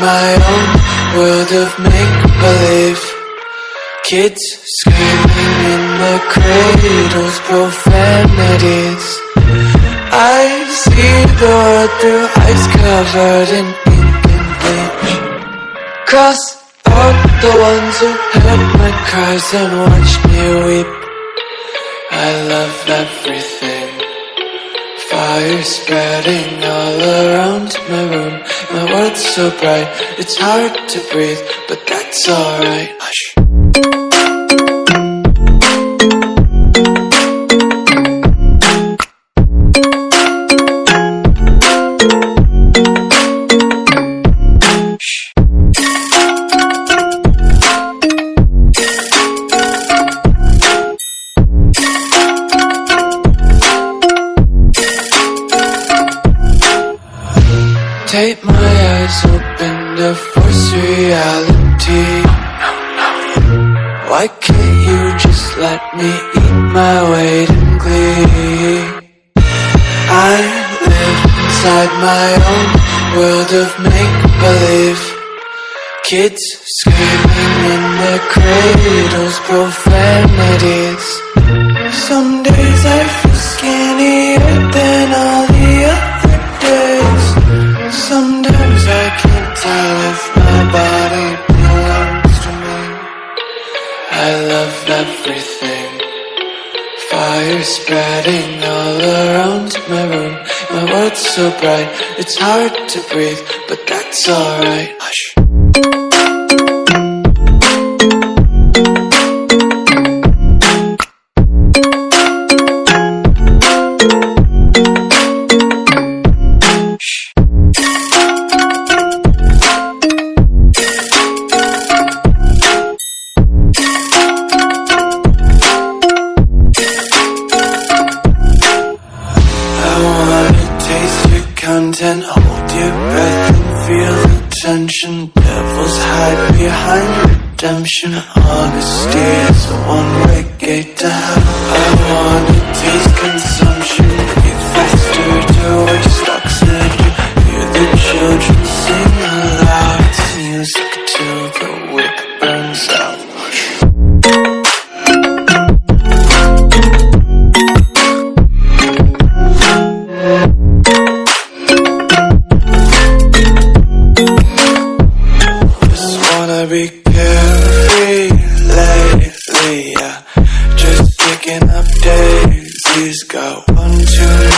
my own world of make-believe. Kids screaming in the cradles, profanities. I see the world through ice covered in ink and bleach. Cross out the ones who heard my cries and watched me weep. I love everything. Fire spreading all around my room. My world's so bright, it's hard to breathe, but that's alright. Hush. Tape my eyes open to force reality. Why can't you just let me eat my weight in glee? I live inside my own world of make-believe. Kids screaming in their cradles, profanities. Some days I feel skinnier than all the other days. Sometimes I can't tell if my body belongs to me. I love everything. Fire spreading all around my room. My world's so bright, it's hard to breathe, but that's alright. Hush. Content, hold your breath and feel the tension. Devils hide behind redemption. Honesty is a one-way gate to hell. I wanna taste consumption. Breathe faster to waste oxygen. Hear the children sing aloud. It's music till the wick burns out. Be carefree lately, yeah. Just picking up daisies. Got one too